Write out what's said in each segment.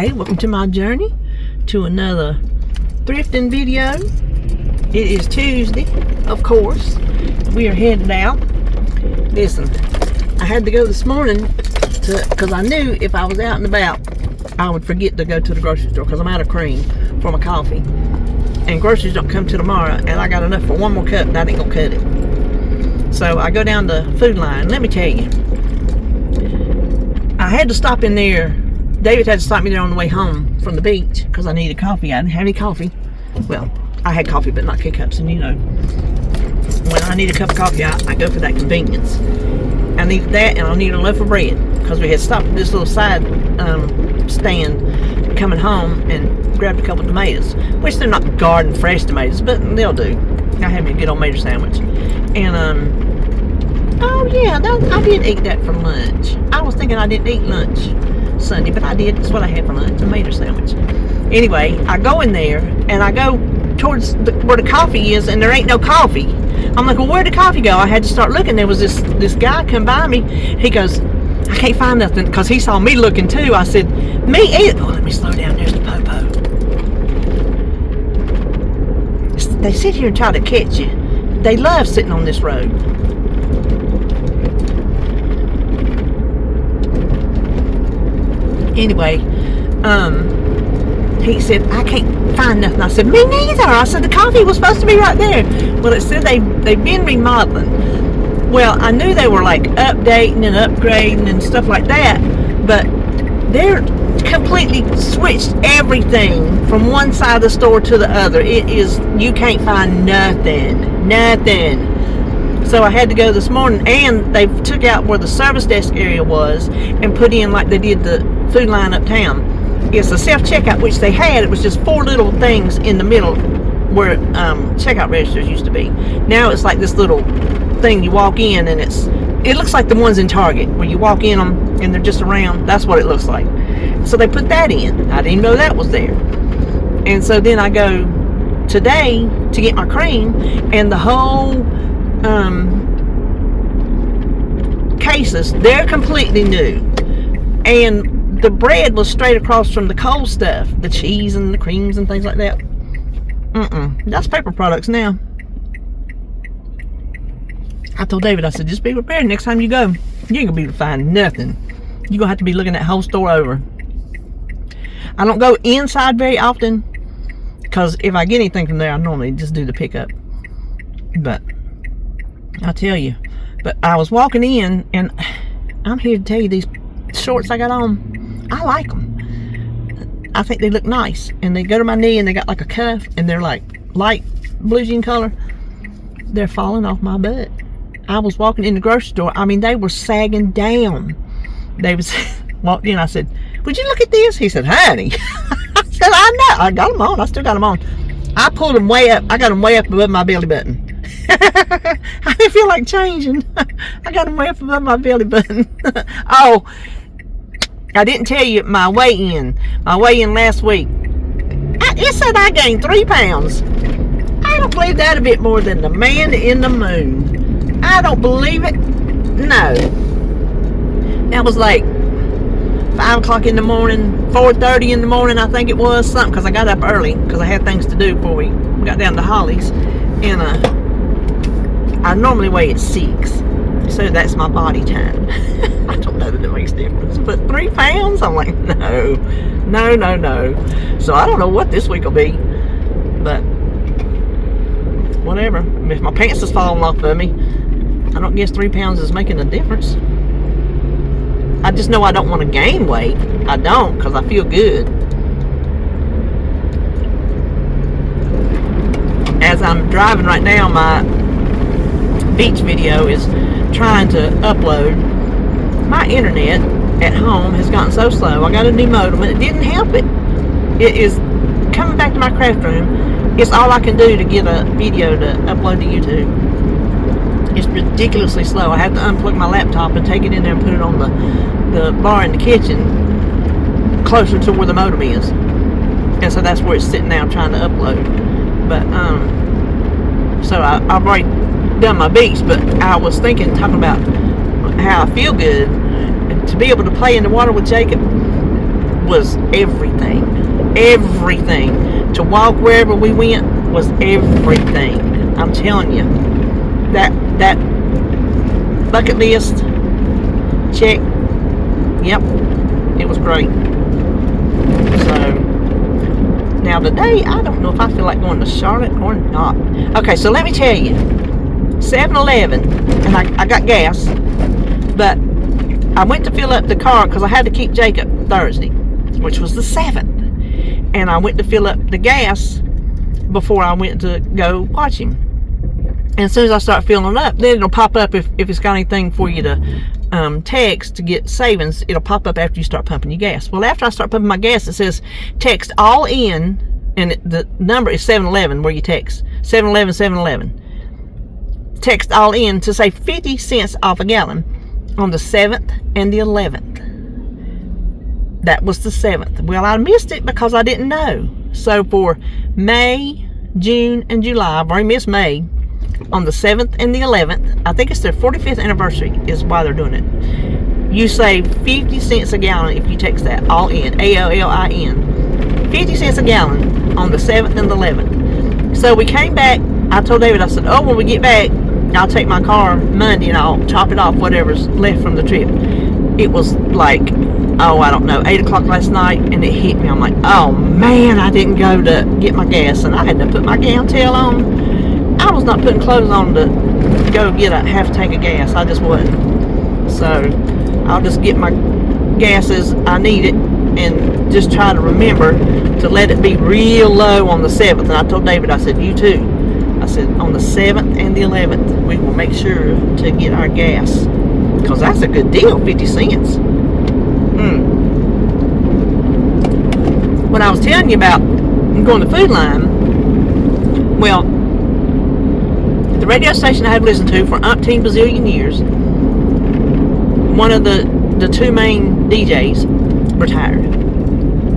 Hey, welcome to my journey to another thrifting video. It is Tuesday, of course. We are headed out. Listen, I had to go this morning because I knew if I was out and about, I would forget to go to the grocery store because I'm out of cream for my coffee. And groceries don't come till tomorrow, and I got enough for one more cup and I ain't gonna cut it. So I go down the food line. Let me tell you, I had to stop in there. David had to stop me there on the way home from the beach because I needed coffee. I didn't have any coffee. Well, I had coffee, but not K-Cups. And you know, when I need a cup of coffee, I go for that convenience. I needed that, and I needed a loaf of bread because we had stopped at this little side stand coming home and grabbed a couple of tomatoes, which they're not garden fresh tomatoes, but they'll do. I had me a good old tomato sandwich. And oh yeah, I did eat that for lunch. I was thinking I didn't eat lunch Sunday, but I did. It's what I had for lunch, a tomato sandwich. Anyway, I go in there and I go towards where the coffee is, and there ain't no coffee. I'm like, well, where'd the coffee go? I had to start looking. There was this guy come by me. He goes, I can't find nothing, because he saw me looking too. I said, me either. Oh, let me slow down. There's the popo. They sit here and try to catch you. They love sitting on this road. Anyway, he said, I can't find nothing. I said, me neither. I said, the coffee was supposed to be right there. Well, it said they've been remodeling. Well, I knew they were like updating and upgrading and stuff like that, but they're completely switched everything from one side of the store to the other. It is, you can't find nothing. So I had to go this morning, and they took out where the service desk area was and put in like they did the food line uptown. It's a self-checkout, which they had. It was just 4 little things in the middle where checkout registers used to be. Now it's like this little thing you walk in, and it looks like the ones in Target where you walk in them and they're just around. That's what it looks like. So they put that in. I didn't even know that was there. And so then I go today to get my cream, and the whole cases, they're completely new, and the bread was straight across from the cold stuff, the cheese and the creams and things like that. That's paper products now. I told David, I said, just be prepared. Next time you go, you ain't gonna be able to find nothing. You're gonna have to be looking that whole store over. I don't go inside very often, because if I get anything from there, I normally just do the pickup. But I'll tell you, but I was walking in, and I'm here to tell you, these shorts I got on, I like them. I think they look nice, and they go to my knee, and they got like a cuff, and they're like light blue jean color. They're falling off my butt. I was walking in the grocery store. I mean, they were sagging down. They was walked in. I said, would you look at this? He said, honey. I said, I know. I got them on. I still got them on. I pulled them way up. I got them way up above my belly button. I didn't feel like changing. I got them way up above my belly button. Oh, I didn't tell you my weigh-in. My weigh-in last week. It said I gained 3 pounds. I don't believe that a bit more than the man in the moon. I don't believe it. No. That was like 5 o'clock in the morning, 4:30 in the morning, I think it was, something, because I got up early because I had things to do before we got down to Holly's. And I normally weigh at 6, so that's my body time. I don't know that it makes a difference, but 3 pounds? I'm like, no. So I don't know what this week will be, but whatever. If my pants is falling off of me, I don't guess 3 pounds is making a difference. I just know I don't want to gain weight. I don't, because I feel good. As I'm driving right now, my beach video is trying to upload. My internet at home has gotten so slow. I got a new modem, and it didn't help it. It is coming back to my craft room. It's all I can do to get a video to upload to YouTube. It's ridiculously slow. I have to unplug my laptop and take it in there and put it on the bar in the kitchen, closer to where the modem is. And so that's where it's sitting now, trying to upload. But so I've already done my beach, but I was talking about how I feel good to be able to play in the water with Jacob was everything. Everything. To walk wherever we went was everything. I'm telling you. That bucket list, check. Yep. It was great. So, now today, I don't know if I feel like going to Charlotte or not. Okay, so let me tell you. 7-Eleven, and I got gas, but I went to fill up the car because I had to keep Jacob Thursday, which was the 7th. And I went to fill up the gas before I went to go watch him. And as soon as I start filling up, then it'll pop up if it's got anything for you to text to get savings. It'll pop up after you start pumping your gas. Well, after I start pumping my gas, it says text all in, and the number is 7-Eleven where you text 7-Eleven 7-Eleven. Text all in to say 50 cents off a gallon on the 7th and the 11th. That was the 7th. Well, I missed it because I didn't know. So for May, June, and July, I've already missed May. On the 7th and the 11th, I think it's their 45th anniversary is why they're doing it. You save 50 cents a gallon if you text that, all in, ALLIN. 50 cents a gallon on the 7th and the 11th. So we came back. I told David, I said, oh, when we get back, I'll take my car Monday and I'll chop it off, whatever's left from the trip. It was like, oh, I don't know, 8 o'clock last night, and it hit me. I'm like, oh man, I didn't go to get my gas, and I had to put my gown tail on. I was not putting clothes on to go get a half tank of gas. I just wasn't. So I'll just get my gas as I need it and just try to remember to let it be real low on the 7th. And I told David, I said, you too. I said, on the 7th and the 11th, we will make sure to get our gas. Because that's a good deal, 50 cents. When I was telling you about going to Food Line, well, the radio station I have listened to for umpteen bazillion years, one of the two main DJs retired.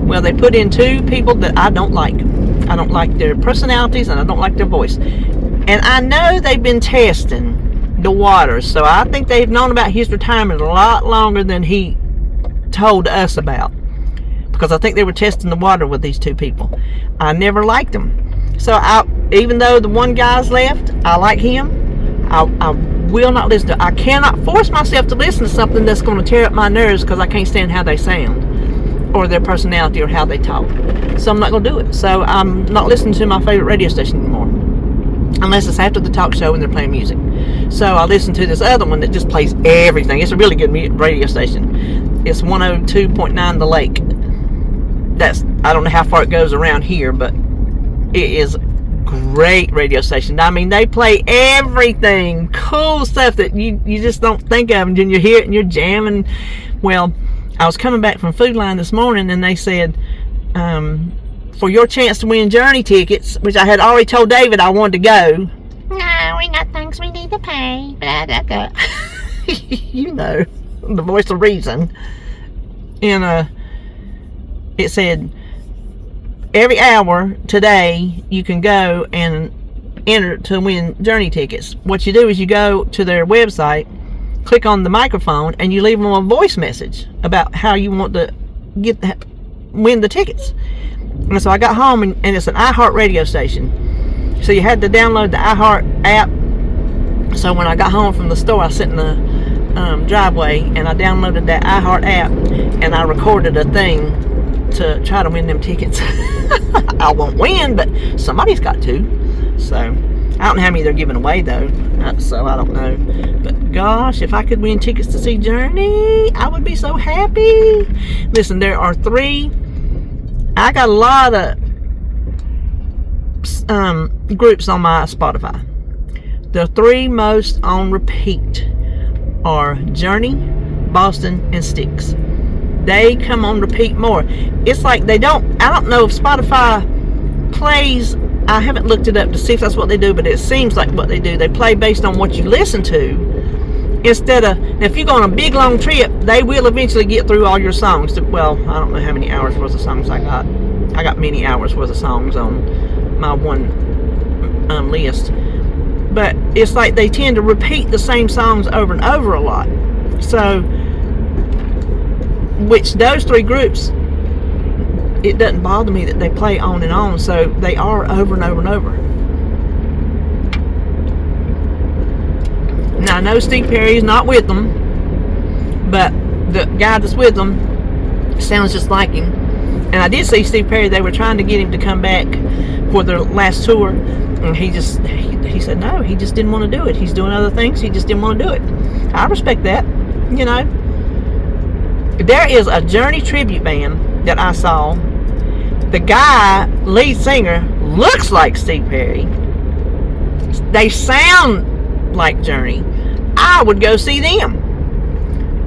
Well, they put in two people that I don't like. I don't like their personalities and I don't like their voice. And I know they've been testing the waters, so I think they've known about his retirement a lot longer than he told us about. Because I think they were testing the water with these two people. I never liked them. So even though the one guy's left, I like him. I will not listen to. I cannot force myself to listen to something that's going to tear up my nerves because I can't stand how they sound or their personality or how they talk. So I'm not going to do it. So I'm not listening to my favorite radio station anymore, unless it's after the talk show and they're playing music. So I listen to this other one that just plays everything. It's a really good radio station. It's 102.9 The Lake. I don't know how far it goes around here, but it is great radio station. I mean, they play everything, cool stuff that you just don't think of, and then you hear it and you're jamming. Well, I was coming back from Food Line this morning, and they said, for your chance to win Journey tickets, which I had already told David I wanted to go. No, we got things we need to pay. Blah, blah, blah. You know, the voice of reason. And it said, every hour today you can go and enter to win Journey tickets. What you do is you go to their website, click on the microphone, and you leave them a voice message about how you want to win the tickets. And so I got home, and it's an iHeart radio station. So you had to download the iHeart app. So when I got home from the store, I sat in the driveway and I downloaded that iHeart app, and I recorded a thing to try to win them tickets. I won't win, but somebody's got to. So I don't know how many they're giving away though, so I don't know. But gosh, if I could win tickets to see Journey, I would be so happy. Listen, there are 3. I got a lot of groups on my Spotify. The 3 most on repeat are Journey, Boston, and Styx. They come on repeat more. It's like I don't know if Spotify plays. I haven't looked it up to see if that's what they do, but it seems like what they do. They play based on what you listen to. Instead of, if you go on a big long trip, they will eventually get through all your songs. Well, I don't know how many hours worth of songs I got. I got many hours worth of songs on my one list. But it's like they tend to repeat the same songs over and over a lot. So, which those 3 groups it doesn't bother me that they play on and on. So they are over and over and over. Now I know Steve Perry's not with them, but the guy that's with them sounds just like him. And I did see Steve Perry. They were trying to get him to come back for their last tour, and he said no. He just didn't want to do it. He's doing other things. He just didn't want to do it. I respect that. You know, there is a Journey tribute band that I saw. The guy, lead singer, looks like Steve Perry. They sound like Journey. I would go see them.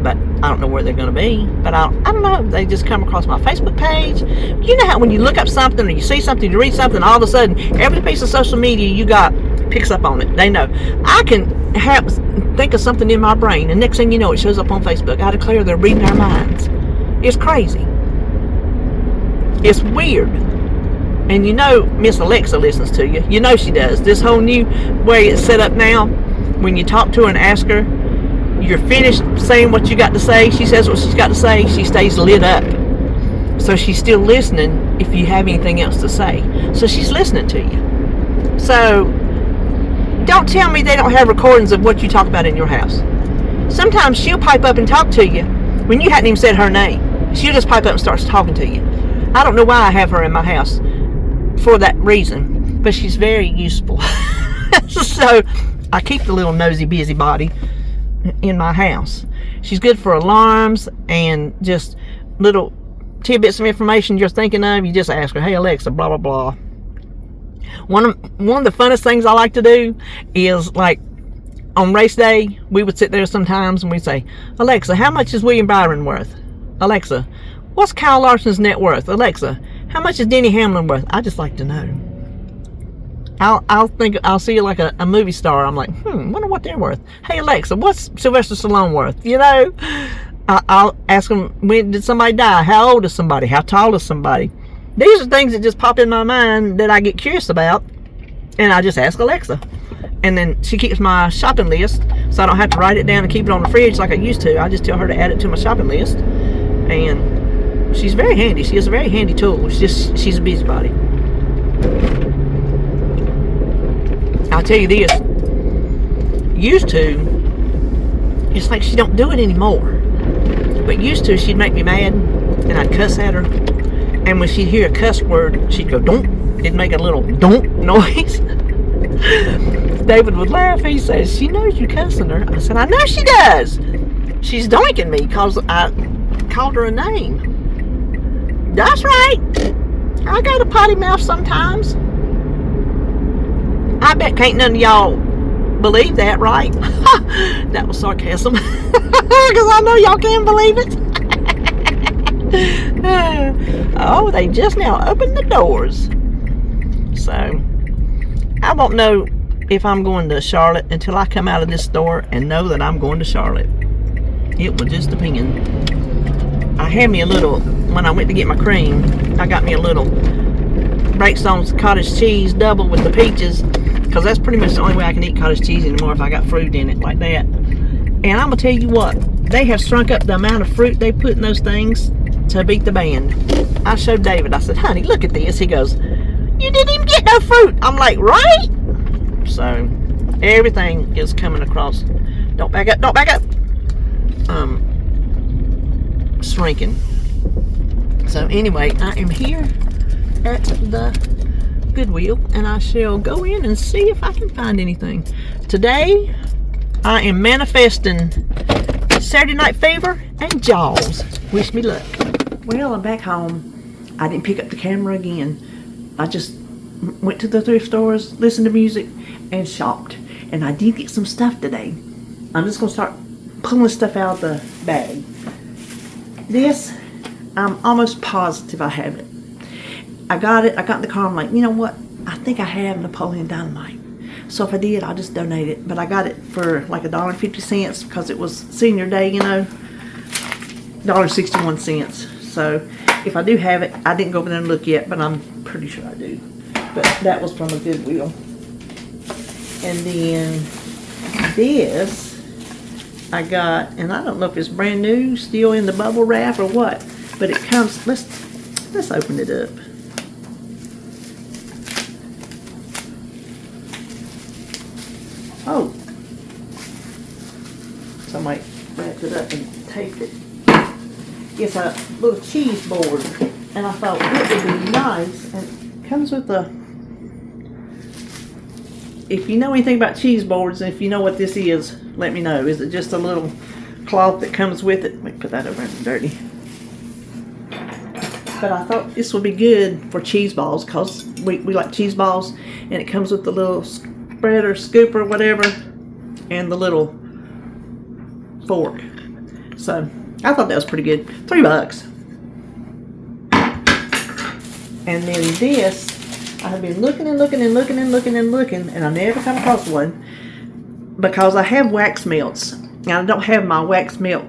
But I don't know where they're going to be. But I don't know. They just come across my Facebook page. You know how when you look up something or you see something, you read something, all of a sudden, every piece of social media you got picks up on it. They know. I can think of something in my brain, and next thing you know, it shows up on Facebook. I declare they're reading our minds. It's crazy. It's weird. And you know Miss Alexa listens to you. You know she does. This whole new way it's set up now, when you talk to her and ask her, you're finished saying what you got to say, she says what she's got to say, she stays lit up. So she's still listening if you have anything else to say. So she's listening to you. So don't tell me they don't have recordings of what you talk about in your house. Sometimes she'll pipe up and talk to you when you hadn't even said her name. She'll just pipe up and starts talking to you. I don't know why I have her in my house for that reason, but she's very useful. So I keep the little nosy busybody in my house. She's good for alarms and just little tidbits of information you're thinking of. You just ask her, hey Alexa, blah blah blah. One of the funnest things I like to do is, like, on race day, we would sit there sometimes and we'd say, Alexa, how much is William Byron worth? Alexa, what's Kyle Larson's net worth? Alexa, how much is Denny Hamlin worth? I just like to know. I'll see like a movie star. I'm like, wonder what they're worth. Hey Alexa, what's Sylvester Stallone worth? You know, I'll ask them, when did somebody die? How old is somebody? How tall is somebody? These are things that just pop in my mind that I get curious about, and I just ask Alexa. And then she keeps my shopping list, so I don't have to write it down and keep it on the fridge like I used to. I just tell her to add it to my shopping list, and she's very handy. She is a very handy tool. She's a busybody. I'll tell you this, used to, it's like she don't do it anymore, but used to, she'd make me mad, and I'd cuss at her, and when she'd hear a cuss word, she'd go, don't, it'd make a little don't noise. David would laugh. He says, she knows you cussing her. I said, I know she does. She's doinking me because I called her a name. That's right. I got a potty mouth sometimes. I bet can't none of y'all believe that, right? That was sarcasm. Because I know y'all can't believe it. Oh, they just now opened the doors. So, I won't know if I'm going to Charlotte until I come out of this store and know that I'm going to Charlotte. It will just depend. I had me a little, when I went to get my cream, I got me a little Breakstone's cottage cheese double with the peaches, because that's pretty much the only way I can eat cottage cheese anymore if I got fruit in it like that. And I'm going to tell you what, they have shrunk up the amount of fruit they put in those things to beat the band. I showed David, I said, honey, look at this. He goes, you didn't even get no fruit. I'm like, right? So, everything is coming across. Don't back up, don't back up. Shrinking. So anyway, I am here at the Goodwill, and I shall go in and see if I can find anything. Today, I am manifesting Saturday Night Fever and Jaws. Wish me luck. Well, I'm back home. I didn't pick up the camera again. I just went to the thrift stores, listened to music, and shopped. And I did get some stuff today. I'm just going to start pulling stuff out of the bag. This, I'm almost positive I have it. I got it. I got in the car. I'm like, you know what? I think I have Napoleon Dynamite. So if I did, I'll just donate it. But I got it for like $1.50 because it was senior day, you know. $1.61. So if I do have it, I didn't go over there and look yet, but I'm pretty sure I do. But that was from a Goodwill. And then this I got, and I don't know if it's brand new, still in the bubble wrap or what, but it comes, Let's open it up. Oh. Somebody wrapped it up and taped it. It's a little cheese board. And I thought it would be nice. And it comes with a... If you know anything about cheese boards, and if you know what this is, let me know. Is it just a little cloth that comes with it? Let me put that over in the dirty. But I thought this would be good for cheese balls, because we like cheese balls, and it comes with the little spreader, scooper, whatever, and the little fork. So I thought that was pretty good. $3. And then this, I have been looking and looking and looking and looking and looking, and I never come across one, because I have wax melts. Now I don't have my wax melt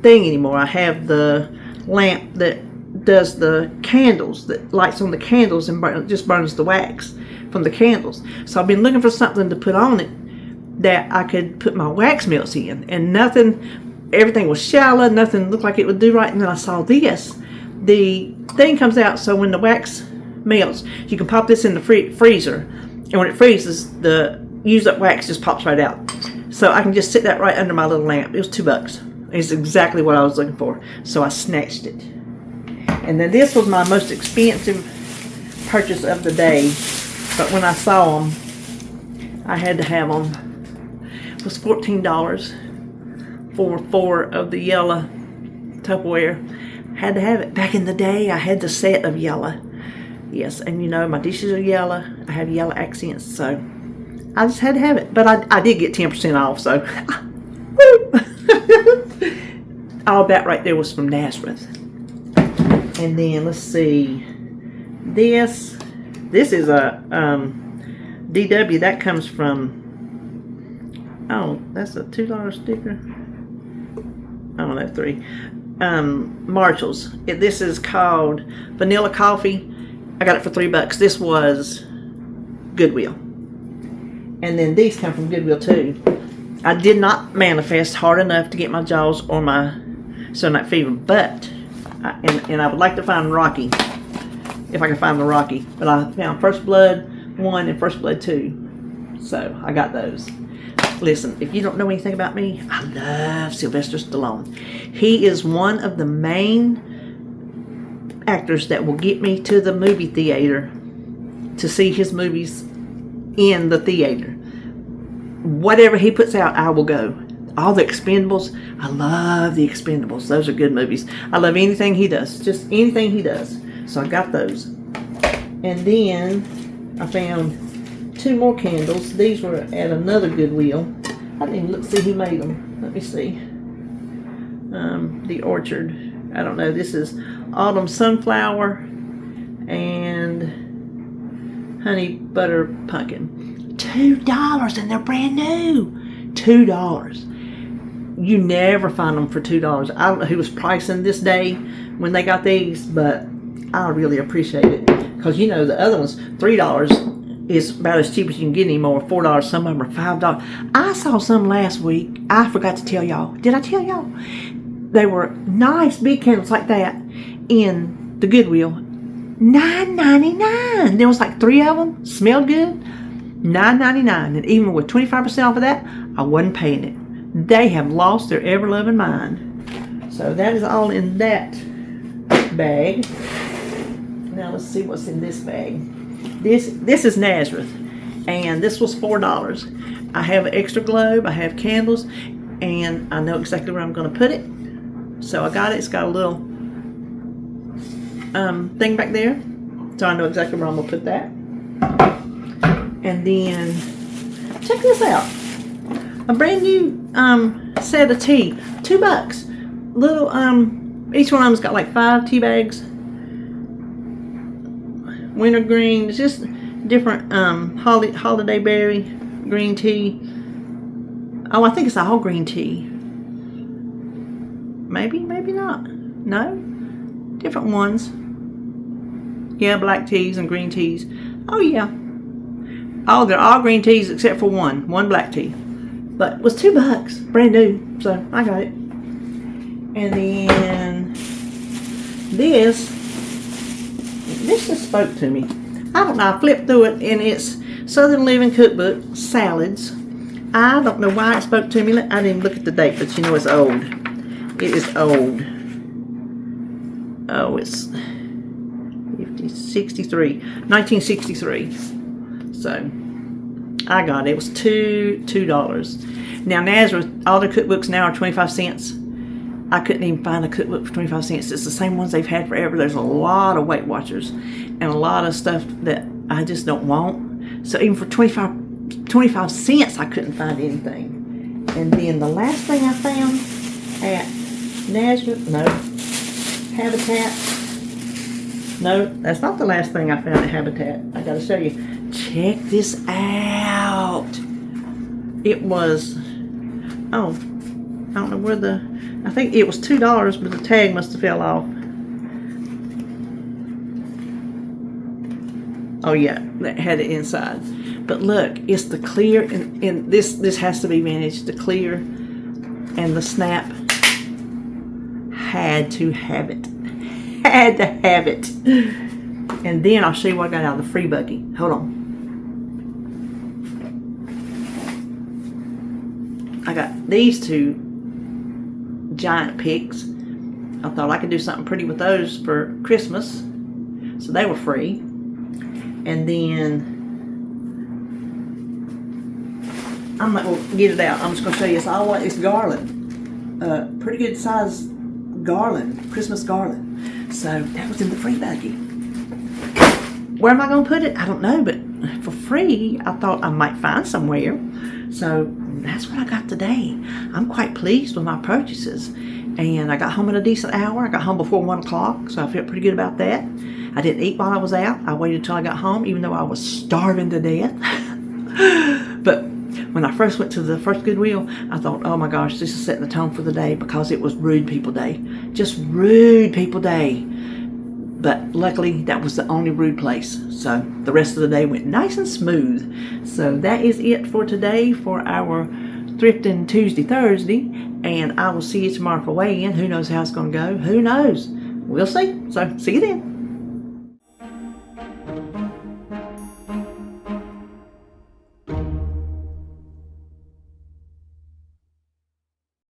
thing anymore. I have the lamp that does the candles, that lights on the candles and just burns the wax from the candles. So I've been looking for something to put on it that I could put my wax melts in, and nothing, everything was shallow, nothing looked like it would do right. And then I saw this. The thing comes out, so when the wax melts, you can pop this in the freezer, and when it freezes, the used up wax just pops right out. So I can just sit that right under my little lamp. It was $2. It's exactly what I was looking for. So I snatched it. And then this was my most expensive purchase of the day, but when I saw them, I had to have them. It was $14 for 4 of the yellow Tupperware. Had to have it. Back in the day, I had the set of yellow. Yes, and you know, my dishes are yellow. I have yellow accents, so I just had to have it. But I did get 10% off, so all that right there was from Nazareth. And then let's see, this is a DW. That comes from, oh, that's a $2 sticker. I don't know, 3. Marshall's. This is called Vanilla Coffee. I got it for $3. This was Goodwill. And then these come from Goodwill too. I did not manifest hard enough to get my Jaws or my Southern Night Fever, but and I would like to find Rocky, if I can find the Rocky. But I found First Blood 1 and First Blood 2. So I got those. Listen, if you don't know anything about me, I love Sylvester Stallone. He is one of the main actors that will get me to the movie theater to see his movies in the theater. Whatever he puts out, I will go. All the Expendables, I love the Expendables. Those are good movies. I love anything he does, just anything he does. So I got those. And then I found 2 more candles. These were at another Goodwill. I didn't even look see who made them. Let me see. The Orchard. I don't know. This is Autumn Sunflower and Honey Butter Pumpkin. $2, and they're brand new. $2. You never find them for $2. I don't know who was pricing this day when they got these, but I really appreciate it, because you know the other ones, $3 is about as cheap as you can get anymore. $4, some of them are $5. I saw some last week. I forgot to tell y'all. Did I tell y'all? They were nice big candles like that in the Goodwill. $9.99. There was like 3 of them. Smelled good. $9.99. And even with 25% off of that, I wasn't paying it. They have lost their ever-loving mind. So that is all in that bag. Now let's see what's in this bag. This is Nazareth, and this was $4. I have an extra globe, I have candles, and I know exactly where I'm going to put it. So I got it. It's got a little thing back there, so I know exactly where I'm going to put that. And then check this out. A brand new set of tea, $2. Little each one of them's got like 5 tea bags. Wintergreen, it's just different holiday berry green tea. Oh, I think it's all green tea. Maybe not. No, different ones. Yeah, black teas and green teas. Oh yeah. Oh, they're all green teas except for one black tea. But it was $2, brand new, so I got it. And then this this just spoke to me. I don't know, I flipped through it and it's Southern Living Cookbook, salads. I don't know why it spoke to me. I didn't even look at the date, but you know it's old. It is old. Oh, it's 63, 1963. So I got it. It was $2. Now Nazareth, all the cookbooks now are 25 cents. I couldn't even find a cookbook for 25 cents. It's the same ones they've had forever. There's a lot of Weight Watchers and a lot of stuff that I just don't want. So even for 25 cents, I couldn't find anything. And then the last thing I found at Nazareth, no, Habitat. No, that's not the last thing I found at Habitat. I gotta show you. Check this out. It was, oh, I don't know where I think it was $2, but the tag must have fell off. Oh yeah, that had it inside. But look, it's the clear, and this has to be managed. The clear and the snap had to have it. Had to have it. And then I'll show you what I got out of the free buggy. Hold on. I got these two giant picks. I thought I could do something pretty with those for Christmas. So they were free. And then I'm not going to get it out. I'm just going to show you. It's garland. Pretty good size garland. Christmas garland. So that was in the free buggy. Where am I going to put it? I don't know. But for free, I thought I might find somewhere. So that's what I got today. I'm quite pleased with my purchases. And I got home in a decent hour. I got home before 1 o'clock. So I felt pretty good about that. I didn't eat while I was out. I waited until I got home, even though I was starving to death. But when I first went to the first Goodwill, I thought, oh my gosh, this is setting the tone for the day, because it was Rude People Day. Just Rude People Day. But luckily, that was the only rude place. So the rest of the day went nice and smooth. So that is it for today for our Thrifting Tuesday, Thursday. And I will see you tomorrow for weigh-in. Who knows how it's going to go? Who knows? We'll see. So see you then.